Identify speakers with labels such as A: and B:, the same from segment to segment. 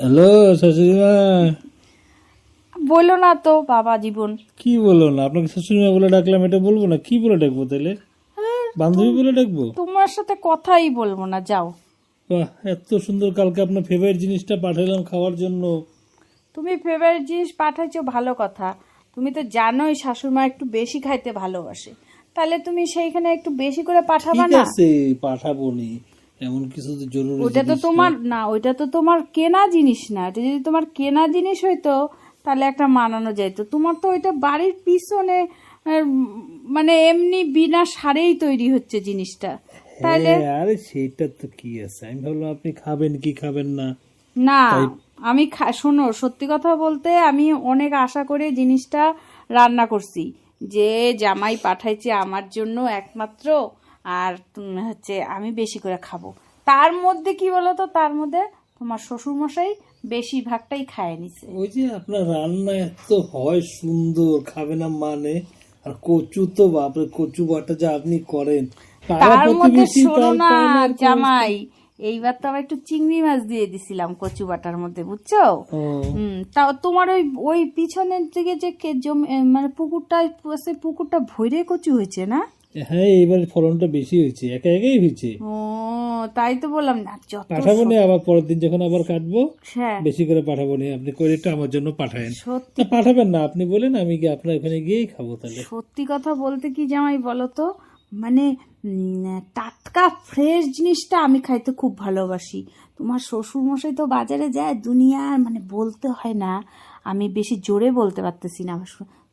A: Hello শাশুড়ি মা।
B: বলো না তো বাবা জীবন।
A: কি বলো না? আপনাকে শাশুড়ি মা বলে ডাকলাম, এটা বলবো না? কি বলে ডাকবো তাহলে? বান্ধবী বলে ডাকবো?
B: তোমার সাথে কথাই বলবো না, যাও।
A: বাহ, এত সুন্দর! কালকে আপনার ফেভারিট জিনিসটা পাঠালাম খাওয়ার জন্য।
B: তুমি ফেভারিট জিনিস পাঠাইছো ভালো কথা, তুমি তো জানোই শাশুড়িমা একটু বেশি খাইতে ভালোবাসে, তাহলে তুমি সেইখানে একটু বেশি করে পাঠাবা
A: ঠিক
B: না।
A: আছে, পাঠাবো নি। এমন কিছু তো জরুরি
B: ওইটা তো
A: জিনিস
B: তোমার না, ওইটা তো তোমার কেনা জিনিস না। এটা যদি তোমার কেনা জিনিস হইতো তাহলে একটা মানানো যেত। তোমার তো ওইটা বাড়ির পিছনে মানে এমনি বিনা সারেই তৈরি হচ্ছে জিনিসটা, তাহলে
A: হ্যাঁ, আরে সেটা তো কি আছে, আমি ভাবলাম আপনি খাবেন কি খাবেন না।
B: না। আমি শোনো, সত্যি কথা বলতে আমি অনেক আশা করে জিনিসটা রান্না করছি, যে জামাই পাঠাইছে আমার জন্য একমাত্র, আর হচ্ছে আমি বেশি করে খাবো। তার মধ্যে কি বলতো, তার মধ্যে তোমার শ্বশুরমশাই বেশিরভাগটাই খায় নিছে।
A: ওই যে আপনার রান্না এত হয় সুন্দর, খাবে না মানে? আর কচু তো বাপরে, কচু বাটা যা আপনি করেন, পাড়া
B: তার মধ্যে
A: প্রতিবেশী
B: শোনো
A: তাল
B: না
A: পায় না আর কেউ।
B: জামাই, এইবার তো আবার একটু চিংড়ি মাছ দিয়ে দিছিলাম কচু বাটার মধ্যে, বুঝছো?
A: ও,
B: তাও তোমার ওই ওই পিছনের দিকে যে মানে পুকুরটা আছে, পুকুরটা ভরে কচু হয়েছে না?
A: হ্যাঁ, এইবার ফলনটা বেশি হয়েছে, একা একাই হয়েছে।
B: ও, তাই তো বললাম না যত
A: পাঠাবো নি, আবার পরের দিন যখন আবার কাটবো
B: হ্যাঁ
A: বেশি করে পাঠাবো নি। আপনি করে একটু আমার জন্য পাঠায়েন।
B: সত্যি।
A: না পাঠাবেন না, আপনি বলেন, আমি কি আপনার ওখানে গিয়েই খাবো তাহলে?
B: সত্যি কথা বলতে কি জামাই বলো তো, মানে টাটকা ফ্রেশ জিনিসটা আমি খাইতে খুব ভালোবাসি। তোমার শ্বশুর মশাই তো বাজারে যায় দুনিয়ার, মানে বলতে হয় না, আমি বেশি জোরে বলতে পারতেছি না।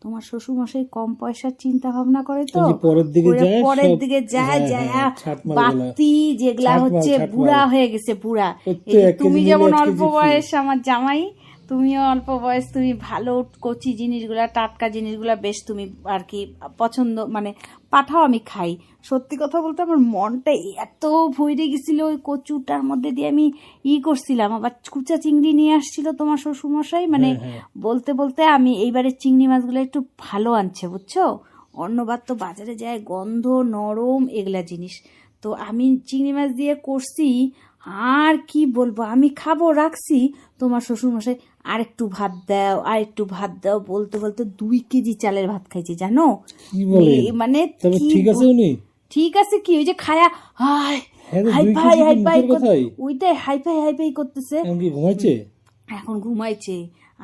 B: তোমার শ্বশুর মশাই কম পয়সার চিন্তা ভাবনা করে তো,
A: ওই যে পরের দিকে
B: করে
A: যায়
B: পরের
A: সব।
B: দিকে যায়
A: হ্যাঁ,
B: যায়
A: হ্যাঁ, ছাটমাল গুলা।
B: বাতি যেগুলা হচ্ছে
A: ছাটমাল।
B: বুড়া হয়ে গেছে, বুড়া।
A: ওই তো
B: এই যে
A: 1 কেজি
B: তুমি
A: নিলে
B: যেমন
A: 1
B: অল্প
A: কেজি ফ্রি।
B: বয়স আমার জামাই, তুমিও অল্প বয়স, তুমি ভালো কচি জিনিসগুলা টাটকা জিনিসগুলা বেশ তুমি আর কি পছন্দ, মানে পাঠাও, আমি খাই। সত্যি কথা বলতে আমার মনটা এত ভরে গেছিল, ওই কচুটার মধ্যে দিয়ে আমি করছিলাম। আবার কুচা চিংড়ি নিয়ে আসছিল তোমার শ্বশুরমশাই, মানে
A: হ্যাঁ,
B: বলতে বলতে আমি এইবারে চিংড়ি মাছগুলো একটু ভালো আনছে, বুঝছো? অন্যবার তো বাজারে যায় গন্ধ নরম এগুলা জিনিস, তো আমি চিংড়ি মাছ দিয়ে করছি। আর কি বলবো, আমি খাবো রাখছি, তোমার শ্বশুরমশাই আর একটু ভাত দাও, আর একটু ভাত দাও বলতে বলতে 2 কেজি চালের ভাত খাইছি, জানো?
A: কি বলেন?
B: মানে
A: তবে
B: কি
A: ঠিক আছে উনি?
B: ঠিক আছে কি, ওই যে খায়া হাই
A: হ্যাঁ, তো
B: হাই
A: 2
B: ফাই
A: কেজি
B: হাই
A: কি
B: ফাই,
A: মুখের কথাই?
B: ওইটাই হাই ফাই করতেছে।
A: এখন কি ঘুমাইছে?
B: এখন ঘুমাইছে।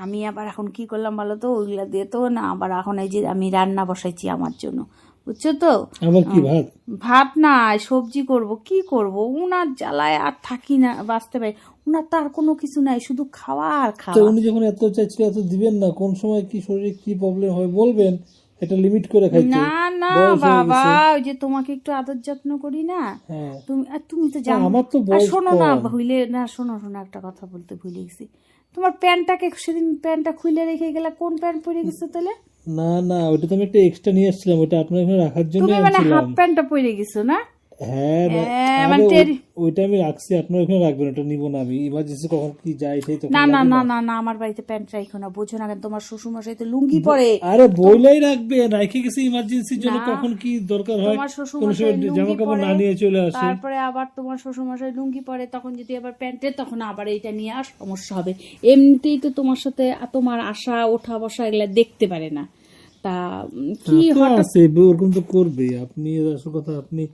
B: আমি আবার এখন কি করলাম বলো তো, ওইগুলা দিয়ে তো না, আবার এখন এই যে আমি রান্না বসাইছি আমার জন্য, বুঝছো তো?
A: আবার কি ভাত?
B: ভাত না, সবজি করব। কি করব, উনার জ্বালায় আর থাকি না, বাঁচতে পারি। উনার তো আর কোনো কিছু নাই, শুধু খাওয়া আর
A: তো
B: খাওয়া।
A: উনি যখন এত চাইছিল এত দিবেন না? কোন সময় কি শরীরে কি প্রবলেম হয় বলবেন, এটা লিমিট করে খাইতে।
B: না না
A: বয়স হয়ে
B: বাবা,
A: গেছে।
B: ওই যে তোমাকে একটু আদর যত্ন করি না,
A: হ্যাঁ,
B: তুমি তো
A: না,
B: জানো।
A: আমার তো
B: আর
A: বয়স
B: শোনো না,
A: কম।
B: ভুলে না, শোনো শোনো, একটা কথা বলতে ভুলে গেছি। তোমার প্যান্টটাকে সেদিন প্যান্টটা খুলে রেখে গেলা, কোন প্যান্ট পরে গেছো তাহলে?
A: না না, ওটা তো আমি একটা এক্সট্রা নিয়ে আসছিলাম, ওটা আপনার এখানে রাখার জন্য
B: তুমি মানে
A: আনছিলাম।
B: হাফ প্যান্টটা পরে গেছো না?
A: হ্যাঁ,
B: মানে
A: ওইটা আমি রাখছি, আপনার ওখানে রাখবেন, ওটা নিবো না আমি। ইমার্জেন্সি কখন কি যায় সেই তখন
B: না না
A: লাগে
B: না
A: না।
B: না না, আমার বাড়িতে প্যান্ট রাখো না, বোঝো না কেন? তোমার শ্বশুরমশাই তো লুঙ্গি পরে।
A: আরে বইলাই রাখবেন, রেখে গেছি ইমার্জেন্সির জন্য,
B: না,
A: কখন কি দরকার হয়।
B: তোমার
A: কোন
B: শ্বশুরমশাই
A: সময় জামা
B: লুঙ্গি
A: কাপড়
B: পরে,
A: না নিয়ে চলে আসে।
B: তারপরে আবার তোমার শ্বশুরমশাই লুঙ্গি পরে, তখন যদি আবার প্যান্টে, তখন আবার এইটা নিয়ে আর সমস্যা হবে। এমনিতেই তো তোমার সাথে তোমার আসা ওঠা বসা এগুলা দেখতে পারে না, তা কি
A: তা তো
B: হঠাৎ।
A: আছে, ওরকম তো করবে। আপনি আসল কথা, আপনি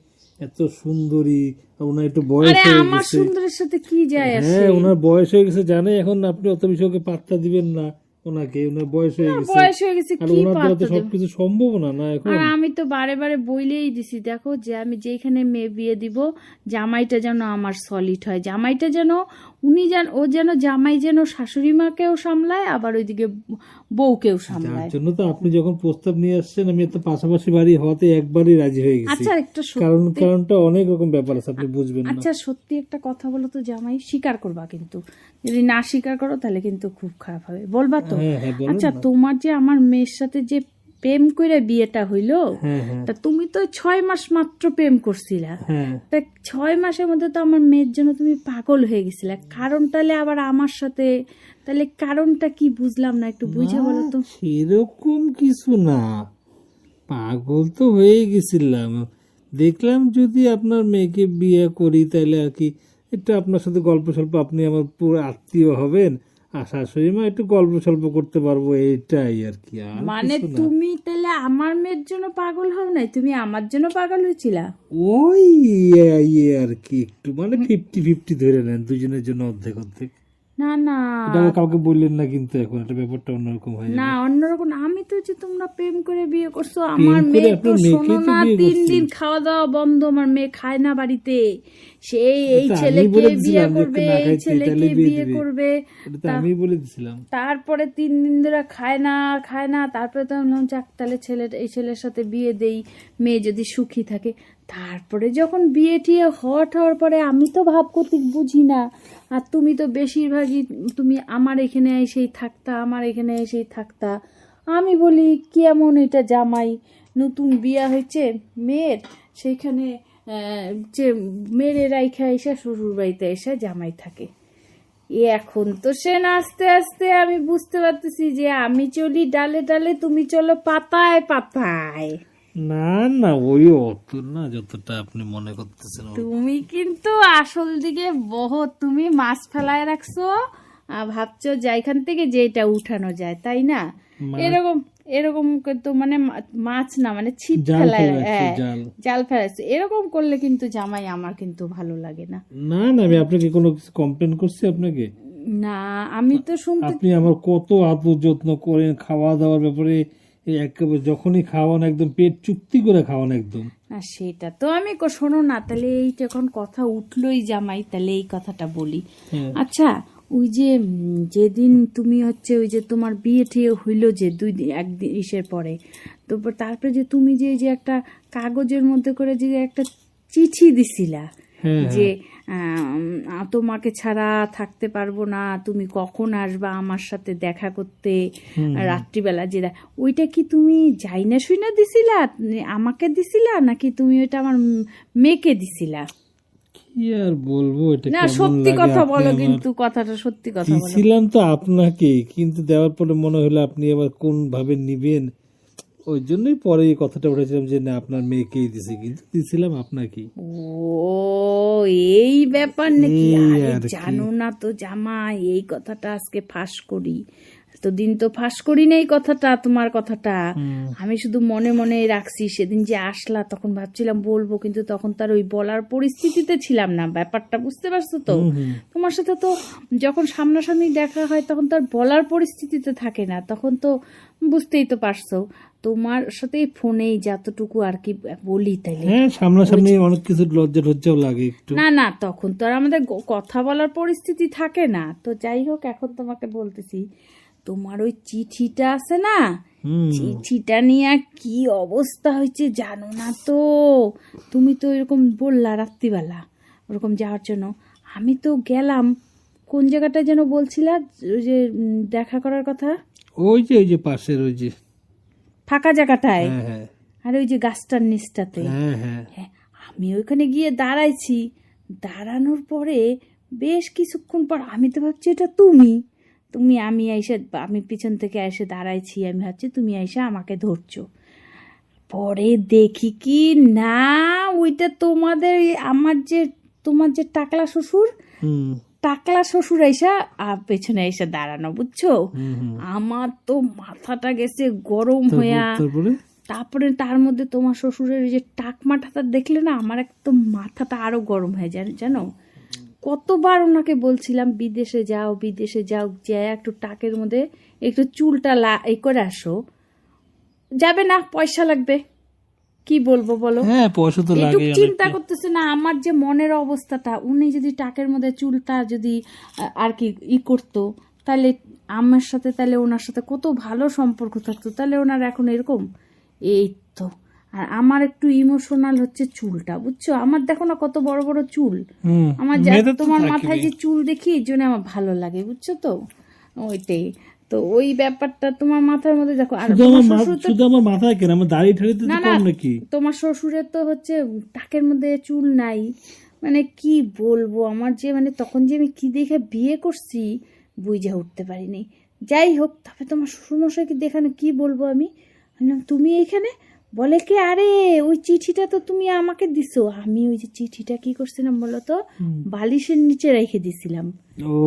A: এত সুন্দরী, ওনার একটু বয়স
B: আরে
A: হয়ে
B: আমার
A: গেছে।
B: সুন্দরের সাথে কি যায় আসে?
A: হ্যাঁ, ওনার বয়স হয়ে গেছে জানে, এখন আপনি অত বেশি ওকে পাত্তা দিবেন না। ওনাকে, ওনার বয়স হয়ে গেছে,
B: বয়স হয়ে গেছে,
A: আর
B: কি
A: ওনার দ্বারা তো
B: পাত্তা দেব?
A: সবকিছু সম্ভব না না এখন।
B: আর আমি তো বারে বারে বইলেই দিছি, দেখো যে আমি যেখানে মেয়ে বিয়ে দিব, জামাইটা যেন আমার সলিড হয়, জামাইটা যেন ও যেন জামাই যেন শাশুড়ি মাকেও সামলায়, আবার ওইদিকে বউকেও
A: যার
B: সামলায়।
A: জন্য তো আপনি যখন প্রস্তাব নিয়ে আসছেন, আমি এত পাশাপাশি বাড়ি হওয়াতে একবারই রাজি হয়ে গেছি।
B: আচ্ছা একটা
A: কারণটা অনেক রকম ব্যাপার আছে, আপনি বুঝবেন না।
B: আচ্ছা সত্যি একটা কথা বলো তো জামাই, স্বীকার করবা কিন্তু, যদি না স্বীকার করো তাহলে কিন্তু খুব খারাপ হবে, বলবা তো?
A: হ্যাঁ হ্যাঁ, বলুন
B: আচ্ছা
A: না।
B: তোমার যে আমার মেয়ের সাথে যে প্রেম করে বিয়েটা হইলো,
A: হ্যাঁ হ্যাঁ
B: তা তুমি তো 6 মাস মাত্র প্রেম করছিলা,
A: হ্যাঁ।
B: তা 6 মাসের মধ্যে তো আমার মেয়ের জন্য তুমি পাগল হয়ে গেছিলে, কারণ তাহলে আবার আমার সাথে, তাহলে কারণটা কি বুঝলাম না, একটু বুঝে বলো তো।
A: সেরকম কিছু না, পাগল তো হয়ে গেছিলাম। দেখলাম যদি আপনার মেয়েকে বিয়ে করি তাহলে আর কি একটু আপনার সাথে গল্প স্বল্প, আপনি আমার পুরো আত্মীয় হবেন, আর শাশুড়ি মা একটু গল্প স্বল্প করতে পারবো, এইটাই আর কি, আর
B: মানে
A: কিছু না।
B: তুমি তাহলে আমার মেয়ের জন্য পাগল হও নাই, তুমি আমার জন্য পাগল হয়েছিলা?
A: ওই আর কি, একটু মানে 50-50 ধরে নেন, দুজনের জন্য অর্ধেক অর্ধেক।
B: না না
A: এটা আবার কাউকে বললেন না কিন্তু, এখন একটা ব্যাপারটা অন্যরকম হয়ে
B: না,
A: যাবে।
B: অন্যরকম না। আমি তো যে তোমরা প্রেম করে বিয়ে করছো, আমার
A: করে
B: মেয়ে তো
A: আপনার মেয়েকেই
B: শোনো
A: তো
B: না,
A: বিয়ে
B: 3
A: করছি।
B: দিন খাওয়া দাওয়া বন্ধ, আমার মেয়ে খায় না বাড়িতে। সেই এই
A: এটা আমি
B: ছেলেকে
A: বলে
B: বিয়ে
A: দিছিলাম যে
B: করবে,
A: না
B: এই
A: খাইতে,
B: ছেলেকে
A: তাহলে বিয়ে
B: বিয়ে
A: দিবে।
B: করবে।
A: এটা তো আমি বলে দিছিলাম।
B: তারপরে 3 দিন ধরে খায় না খায় না, তারপরে তো আমি বললাম যাক তাহলে এই ছেলের সাথে বিয়ে দেই, মেয়ে যদি সুখী থাকে। তারপরে যখন বিয়ে টিয়ে হওয়ার পরে আমি তো ভাবগতিক বুঝি না, আর তুমি তো বেশিরভাগই তুমি আমার এখানে এসেই থাকতা, আমার এখানে এসেই থাকতা। আমি বলি কেমন এটা জামাই, নতুন বিয়া হয়েছে মেয়ের, সেইখানে যে মেরে রাইখা এসে শ্বশুর বাড়িতে এসে জামাই থাকে। এখন তো সে আস্তে আস্তে আমি বুঝতে পারতেছি যে আমি চলি ডালে ডালে, তুমি চলো পাতায় পাতায়।
A: না না, ওই অত না যতটা আপনি মনে করতেছেন।
B: তুমি কিন্তু আসল দিকে তুমি মাছ ফেলায় রাখছো, আর ভাবছো যে এখান থেকে যেটা উঠানো যায়, তাই না? এরকম এরকম তো মানে মাছ না, মানে ছিপ
A: জাল
B: ফেলায়,
A: ফেলাইছে,
B: হ্যাঁ
A: জাল।
B: জাল ফেলাইছে। এরকম করলে কিন্তু জামাই আমার কিন্তু ভালো লাগে না।
A: না না, আমি আপনাকে কোনো কিছু কমপ্লেন করছি আপনাকে?
B: না, আমি তো শুনতে
A: আপনি আমার কত আদর যত্ন করেন খাওয়া দাওয়ার ব্যাপারে, এই একেবারে যখনই খাওয়ান একদম পেট চুক্তি করে খাওয়ান একদম।
B: না, সেটা তো আমি শোনো না, তাহলে এই যখন কথা উঠলোই জামাই, তাহলে এই কথাটা বলি।
A: হ্যাঁ।
B: আচ্ছা, ওই যে যেদিন তুমি হচ্ছে ওই যে তোমার বিয়ে ঠিয়ে হইলো যে 2 দিন 1 দিন ইসের পরে, তো তারপরে যে তুমি যে একটা কাগজের মধ্যে করে যে একটা চিঠি দিছিলা,
A: হ্যাঁ,
B: যে তোমাকে ছাড়া থাকতে পারবো না, তুমি কখন আসবা আমার সাথে দেখা করতে রাত্রিবেলা, যেটা ওইটা কি তুমি যাই না শুই না দিছিলা, আমাকে দিছিলা, নাকি তুমি ওইটা আমার মেয়েকে দিছিলা?
A: কি আর বলবো, এটা
B: না
A: কেমন
B: সত্যি
A: লাগে,
B: কথা
A: আপনি
B: বলো,
A: আমার
B: কিন্তু কথাটা সত্যি কথা বলো।
A: দিছিলাম তো আপনাকে, কিন্তু দেওয়ার পরে মনে হলো আপনি আবার কোন ভাবে নিবেন, ওই জন্যই পরে এই কথাটা উঠেছিলাম যে না আপনার মেয়েকেই দিছি, কিন্তু দিছিলাম আপনাকে।
B: ও এই ব্যাপার নাকি?
A: এই
B: আরে
A: আর কি।
B: জানো না তো জামাই, এই কথাটা আজকে ফাঁস করি, এতদিন তো ফাঁস করি না এই কথাটা, তোমার কথাটা আমি শুধু মনে মনে রাখছি। সেদিন যে আসলা তখন ভাবছিলাম বলবো, কিন্তু তখন তার ওই বলার পরিস্থিতিতে ছিলাম না, ব্যাপারটা বুঝতে পারছো তো? তোমার সাথে তো যখন সামনাসামনি দেখা হয় তখন তার বলার পরিস্থিতিতে থাকে না, তখন তো বুঝতেই তো পারছো। তোমার সাথে ফোনেই যতটুকু আর কি বলি, তাইলে
A: হ্যাঁ, সামনাসামনি অনেক কিছু লজ্জা লজ্জাও লাগে একটু।
B: না না, তখন তো আর আমাদের কথা বলার পরিস্থিতি থাকে না। তো যাই হোক, এখন তোমাকে বলতেছি, তোমার ওই চিঠিটা আছে না, চিঠিটা নিয়ে কি অবস্থা হয়েছে জানো না তো? তুমি তো এরকম বললা রাত্রিবেলা ওরকম যাওয়ার জন্য, আমি তো গেলাম। কোন জায়গাটা যেন বলছিলা ওই যে দেখা করার কথা?
A: ওই যে পাশের ওই যে
B: ফাঁকা জায়গাটায়,
A: হ্যাঁ হ্যাঁ
B: আর ওই যে গাছটার নিচটাতে।
A: হ্যাঁ হ্যাঁ
B: হ্যাঁ, আমি ওইখানে গিয়ে দাঁড়াইছি। দাঁড়ানোর পরে বেশ কিছুক্ষণ পর আমি তো ভাবছি এটা তুমি, আমি পিছন থেকে এসে দাঁড়াইছি, আমি ভাবছি তুমি এসে আমাকে ধরছো। পরে দেখি কি না, ওইটা তোমার যে টাকলা শ্বশুর, টাকলা শ্বশুর এসে পেছনে এসে দাঁড়ানো, বুঝছো? আমার তো মাথাটা গেছে গরম হইয়া। তারপরে তার মধ্যে তোমার শ্বশুরের যে টাক মাথাটা দেখলে না, আমার একদম মাথাটা আরো গরম হয়ে যায় জানো। কতবার ওনাকে বলছিলাম বিদেশে যাও যে একটু টাকের মধ্যে একটু চুলটা করে আসো, যাবে না, পয়সা লাগবে। কি বলবো বলো?
A: হ্যাঁ, পয়সা তো লাগে।
B: চিন্তা করতেছে না আমার যে মনের অবস্থাটা, উনি যদি টাকের মধ্যে চুলটা যদি আর কি করতো, তাহলে আমার সাথে, তাহলে ওনার সাথে কত ভালো সম্পর্ক থাকতো, তাহলে ওনার এখন এরকম। এই তো, আর আমার একটু ইমোশনাল হচ্ছে চুলটা, বুঝছো? আমার দেখো না কত বড় বড় চুল, আমার তোমার মাথায় যে চুল দেখি এই জন্য আমার ভালো লাগে, বুঝছো তো? ওইটাই তো, ওই ব্যাপারটা তোমার মাথার মধ্যে দেখো। আর
A: শুধু আমার মাথায় কেন, আমার দাড়ি ঠাড়ি তো কম নাকি?
B: তোমার শ্বশুরের তো হচ্ছে টাকের মধ্যে চুল নাই, মানে কি বলবো, আমার যে মানে তখন যে আমি কি দেখে বিয়ে করছি বুঝে উঠতে পারিনি। যাই হোক, তারপরে তোমার শ্বশুরমশাইকে দেখানো, কি বলবো আমি, তুমি এইখানে বলে কি আরে ওই চিঠিটা তো তুমি আমাকে দিছো, আমি ওই যে চিঠিটা কি করছিলাম বলো তো, বালিশের নিচে রেখে দিছিলাম।
A: ও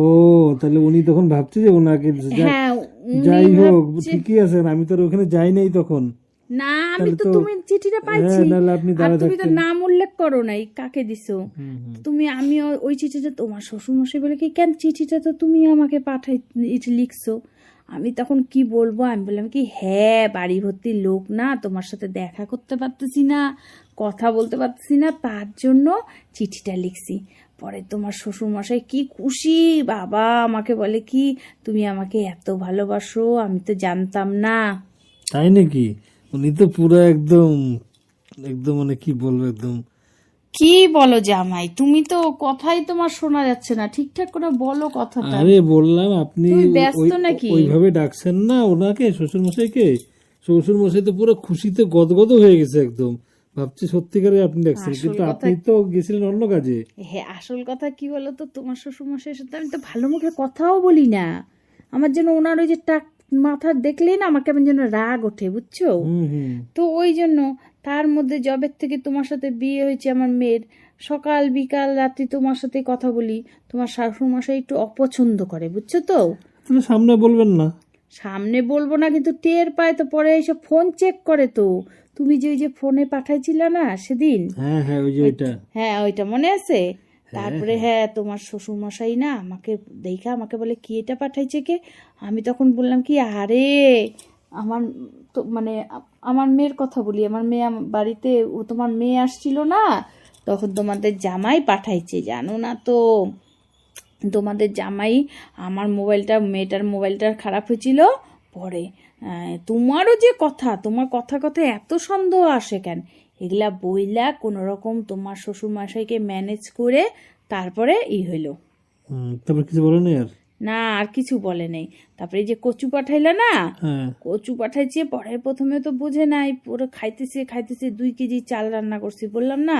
A: তাহলে উনি তখন ভাবছে যে ওনাকে দিছে।
B: হ্যাঁ উনি
A: যাই হোক
B: ভাবছে-
A: ঠিকই আছে, আমি তো আর ওখানে যাই নাই তখন।
B: না আমি তো তুমি চিঠিটা
A: হ্যাঁ,
B: পাইছি,
A: নাহলে আপনি
B: আর
A: দাঁড়ায়
B: তুমি তো
A: থাকতেন।
B: নাম উল্লেখ করো নাই কাকে দিছো। তুমি আমি ওই চিঠিটা তোমার শ্বশুর মশাই বলে কি কেন চিঠিটা তো তুমি আমাকে পাঠাই লিখছো। আমি তখন কি বলবো, আমি বললাম কি হ্যাঁ বাড়ি ভর্তি লোক না, তোমার সাথে দেখা করতে পারতেছি না, কথা বলতে পারতেছি না, তার জন্য চিঠিটা লিখছি। পরে তোমার শ্বশুর মশাই কি খুশি বাবা, আমাকে বলে কি তুমি আমাকে এত ভালোবাসো, আমি তো জানতাম না।
A: তাই নাকি? উনি তো পুরো একদম একদম মানে কি বলবো একদম।
B: কি বলো জামাই, তুমি তো কথাই তোমার শোনা যাচ্ছে না, ঠিকঠাক করে বলো কথাটা।
A: আরে বললাম আপনি
B: তুমি ব্যস্ত
A: ওই-
B: নাকি?
A: ওইভাবে ডাকছেন না ওনাকে, শ্বশুর মশাইকে। শ্বশুর মশাই তো পুরো খুশিতে গদগদ হয়ে গেছে একদম, ভাবছি সত্যিকারে আপনি ডাকছেন,
B: আসল
A: কিন্তু
B: কথা-
A: আপনি তো গেছিলেন অন্য কাজে।
B: হ্যাঁ আসল কথা কি বলো তো, তোমার শ্বশুর মশাইয়ের সাথে আমি তো ভালো মুখে কথাও বলি না। আমার জন্য ওনার ওই যে টাক মাথা দেখলেই না আমার কেমন যেন রাগ ওঠে বুঝছো।
A: হুম।
B: তো ওই জন্য তার মধ্যে জবের থেকে তোমার সাথে বিয়ে হয়েছে আমার মেয়ের, সকাল বিকাল রাত্রি তোমার সাথে কথা বলি। তোমার শাশুড় মশাই একটু অপছন্দ করে বুঝছো তো।
A: তাহলে সামনে বলবেন না?
B: সামনে বলবো না কিন্তু টের পায় তো, পরে এসে ফোন চেক করে তো। তুমি যে ওই যে ফোনে পাঠাইছিলে না সেদিন,
A: হ্যাঁ হ্যাঁ, ওই যে ওইটা।
B: হ্যাঁ ওইটা মনে আছে। তারপরে হ্যাঁ তোমার শ্বশুর মশাই না আমাকে দেখা আমাকে বলে কি এটা পাঠাইছে কে। আমি তখন বললাম কি আরে আমার তো মানে আমার মেয়ের কথা বলি, আমার মেয়ে বাড়িতে ও তোমার মেয়ে আসছিল না, তখন তোমাদের জামাই পাঠাইছে জানো না তো। তোমাদের জামাই আমার মোবাইলটা, মেয়েটার মোবাইলটা খারাপ হয়েছিল, পরে তোমারও যে কথা, তোমার কথা কথা এত সন্দেহ আসে কেন, এগুলা বইলা কোনো রকম তোমার শ্বশুর মশাইকে ম্যানেজ করে তারপরে হইলো।
A: তারপর কিছু বলেনি আর?
B: না আর কিছু বলে নেই। তারপরে এই যে কচু পাঠাইলা না,
A: হ্যাঁ।
B: কচু পাঠাইছে, পরে প্রথমে তো বুঝে নাই, পুরো খাইতেছে খাইতেছে, 2 কেজি চাল রান্না করছি বললাম না,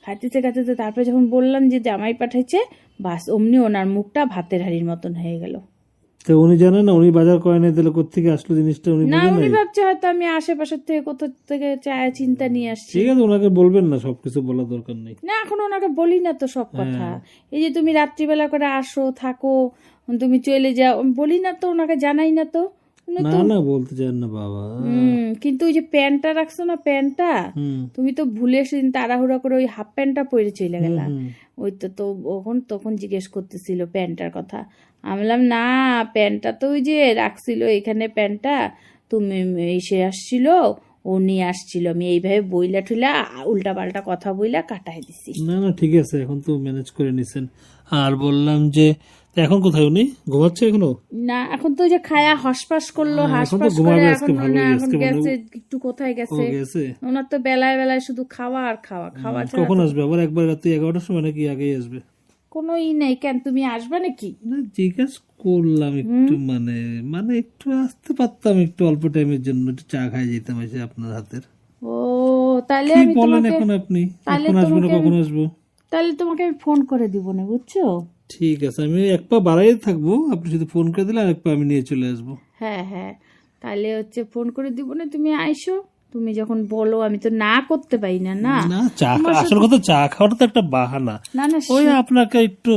B: খাইতেছে খাইতেছে, তারপরে যখন বললাম যে জামাই পাঠাইছে, বাস অমনি ওনার মুখটা ভাতের হাড়ির মতন হয়ে গেল।
A: তো উনি জানেন না, উনি বাজার করে নাই, তাহলে কোত্থেকে আসলো জিনিসটা উনি
B: না
A: বুঝেন
B: উনি
A: নাই?
B: ভাবছে হয়তো আমি আশেপাশের থেকে কোথা থেকে চায় চিন্তা নিয়ে আসছি।
A: ঠিক আছে, ওনাকে বলবেন না, সবকিছু বলার দরকার নেই।
B: না এখন ওনাকে বলি না তো সব কথা। এই যে তুমি রাত্রিবেলা করে আসো থাকো, তুমি চলে যাও, আমি বলি না তো, ওনাকে জানাই না তো। উনি
A: না না, বলতে চান না বাবা।
B: কিন্তু ওই যে প্যান্টটা রাখছো না, প্যান্টটা
A: হুম
B: তুমি তো ভুলে সেদিন তাড়াহুড়া করে ওই হাফ প্যান্টটা পরে চলে গেলা।
A: হুম।
B: ওই তো তো তখন জিজ্ঞেস করতেছিল প্যান্টটার কথা। আমি বললাম না প্যান্টটা তো ওই যে রাখছিল এখানে, প্যান্টটা তুমি এসে আসছিল, ও নিয়ে আসছিল, আমি এইভাবে বইলা ঠুলা উল্টা পাল্টা কথা বইলা কাটাই দিছি।
A: না না, ঠিক আছে, এখন তো ম্যানেজ করে নিছেন। আর বললাম যে তা এখন কোথায় উনি? ঘুমাচ্ছে এখনো?
B: না এখন তো ওই যে খায়া হসপাস করলো,
A: এখন তো
B: হাসপাস করে
A: ঘুমাবে
B: এখন
A: আজকে, ভালো
B: না এখন
A: আজকে
B: গেছে,
A: মনে-
B: একটু কোথায়
A: ও
B: গেছে।
A: গেছে।
B: ওনার তো বেলায় বেলায় শুধু খাওয়া আর খাওয়া খাওয়া ছাড়া
A: কখন আসবে আবার? একবার রাতে 11টার সময় নাকি আগেই আসবে?
B: কোনো নেই। কেন তুমি আসবে নাকি?
A: না জিজ্ঞেস করলাম একটু, মানে মানে একটু আসতে পারতাম, একটু অল্প টাইমের জন্য একটু চা খাই যেতাম এসে আপনার হাতের।
B: ও তাহলে
A: কি
B: আমি
A: বলেন
B: তোমাকে,
A: এখন আপনি?
B: তাহলে
A: এখন আসবো না
B: তোমাকে
A: কখন আসবো?
B: তাহলে তোমাকে আমি ফোন করে দিব না বুঝছো।
A: ঠিক আছে, আমি এক পা বাড়াই থাকবো, আপনি শুধু ফোন করে দিলে আর এক পা আমি নিয়ে চলে আসবো।
B: হ্যাঁ হ্যাঁ তাহলে হচ্ছে ফোন করে দিব না, তুমি আইসো, তুমি যখন বলো, আমি তো না করতে পারি না। না
A: না চা আসল কথা, চা খাওয়াটা তো একটা বাহানা।
B: না না
A: ওই আপনাকে একটু,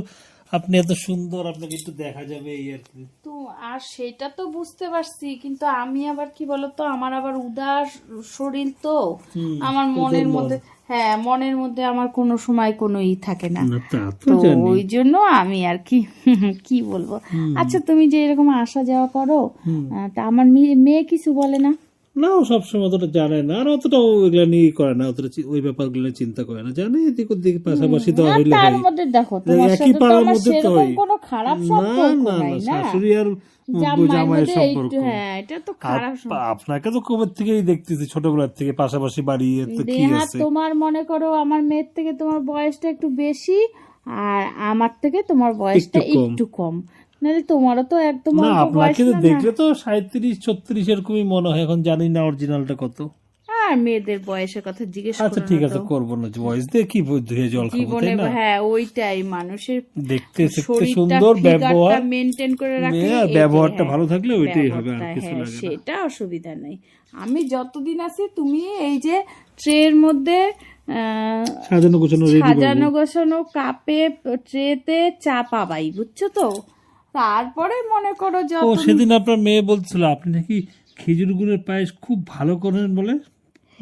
A: আপনি এত সুন্দর, আপনাকে একটু দেখা যাবে এই আর কি।
B: তো আর সেটা তো বুঝতে পারছি, কিন্তু আমি আবার কি বলতো, আমার আবার উদাস শরীর তো, আমার মনের মধ্যে, হ্যাঁ মনের মধ্যে আমার কোনো সময় কোনো থাকে না।
A: না তা তো
B: তো
A: জানি।
B: ওই জন্য আমি আর কি কি বলবো। আচ্ছা তুমি যে এরকম আসা যাওয়া করো, তা আমার মেয়ে কিছু বলে না?
A: না ও সবসময় অতটা জানে না, আর অতটা ও এগুলা নিয়ে করে না, অতটা ওই ব্যাপারগুলো নিয়ে চিন্তা করে না, জানে এদিক ওদিক পাশাপাশি তো হইলে
B: তার
A: হয়।
B: মধ্যে দেখো তোমার
A: একই
B: সাথে তো
A: পাড়ার
B: আমার
A: মধ্যে তো
B: সেরকম
A: হয়।
B: কোনো খারাপ
A: না
B: সম্পর্ক
A: না
B: নাই
A: না,
B: না,
A: শাশুড়ি আর
B: জামাইয়ের
A: জামাইয়ের
B: মধ্যে
A: সম্পর্ক।
B: একটু, হ্যাঁ এটা তো খারাপ
A: আপনাকে তো কবে থেকেই দেখতেছি, ছোটবেলার থেকে পাশাপাশি বাড়ি, তো কি
B: দেহা।
A: আছে?
B: তোমার মনে করো আমার মেয়ের থেকে তোমার বয়সটা একটু বেশি, আর আমার থেকে তোমার বয়সটা
A: একটু কম।
B: একটু কম, নাহলে তোমারও তো একদম
A: না
B: অল্প বয়স
A: আপনাকে তো
B: না।
A: দেখলে তো 37-36 এরকমই মনে হয়, এখন জানি না অরিজিনালটা কত।
B: আর মেয়েদের বয়সের কথা জিজ্ঞেস
A: আচ্ছা
B: করো
A: ঠিক
B: না
A: আছে,
B: তো।
A: করবো না, বয়স দিয়ে কি ধুয়ে জল খাবো,
B: জীবনে
A: তাই না?
B: হ্যাঁ ওইটাই, মানুষের
A: দেখতে দেখতে
B: শরীরটা
A: সুন্দর ব্যবহার,
B: মেনটেন করে রাখলে
A: মেয়ে
B: এটাই,
A: ব্যবহারটা
B: হ্যাঁ,
A: ভালো থাকলে ওইটাই হবে, আর
B: ব্যবহারটা,
A: কিছু
B: হ্যাঁ,
A: লাগে না।
B: সেটা অসুবিধা নেই। আমি যতদিন আছি তুমি এই যে ট্রের মধ্যে
A: সাজানো গোছানো রেডি
B: সাজানো গোছানো কাপে ট্রেতে চা পাবাই, বুঝছো তো। তারপরে মনে করো
A: ও
B: যত
A: সেদিন আপনার মেয়ে বলছিল আপনি নাকি খেজুর গুড়ের পায়েস খুব ভালো করেন বলে,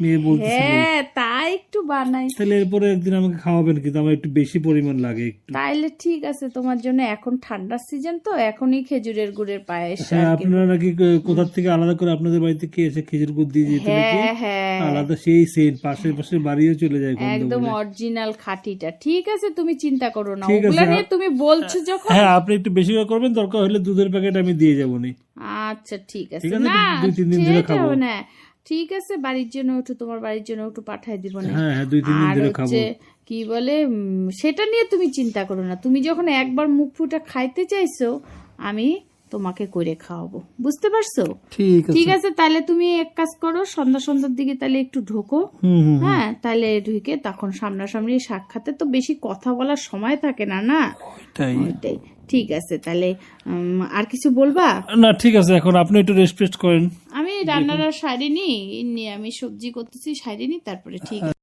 A: মেয়ে বলতেছিল।
B: হ্যাঁ তাই একটু বানাই।
A: তাহলে এরপরে একদিন আমাকে খাওয়াবেন, কিন্তু আমার একটু বেশি পরিমাণ লাগে একটু।
B: তাইলে ঠিক আছে, তোমার জন্য এখন ঠান্ডার সিজন তো এখনই খেজুরের গুড়ের পায়েস।
A: হ্যাঁ, আপনারা নাকি কোথা থেকে আলাদা করে আপনাদের বাড়িতে কে এসে খেজুর গুড় দিয়ে যেত নাকি,
B: হ্যাঁ হ্যাঁ
A: আলাদা সেই সেন্ট পাশের পাশের বাড়িও চলে যায় গন্ধ
B: একদম
A: বলে।
B: অরিজিনাল খাঁটিটা। ঠিক আছে তুমি চিন্তা করো না,
A: ঠিক আছে,
B: ওগুলা নিয়ে তুমি বলছো যখন।
A: হ্যাঁ আপনি একটু বেশি করে করবেন, দরকার হলে দুধের প্যাকেট আমি দিয়ে যাবো নি।
B: আচ্ছা ঠিক আছে,
A: ঠিক আছে,
B: না
A: 2-3 দিন ধরে
B: সেটা
A: খাবো।
B: হবে না, ঠিক আছে বাড়ির জন্য একটু, তোমার বাড়ির জন্য একটু পাঠাই দিব না।
A: হ্যাঁ হ্যাঁ 2-3 দিন
B: আর
A: ধরে খাবো।
B: হচ্ছে কি বলে সেটা নিয়ে তুমি চিন্তা করো না, তুমি যখন একবার মুখ ফুটা খাইতে চাইছো আমি তোমাকে করে খাওয়াবো, বুঝতে পারছো?
A: ঠিক আছে,
B: ঠিক আছে, তাহলে তুমি এক কাজ করো, সন্ধ্যার দিকে তাহলে একটু ঢোকো।
A: হুম হুম,
B: হ্যাঁ তাহলে ঢুকে তখন সামনাসামনি সাক্ষাতে তো বেশি কথা বলার সময় থাকে না, না
A: তাই
B: ওইটাই। ঠিক আছে তাহলে আর কিছু বলবা?
A: না ঠিক আছে, এখন আপনি একটু রেস্ট করেন।
B: আমি রান্নাটা সারিনি, আমি সবজি করতেছি, সারিনি, তারপরে ঠিক আছে।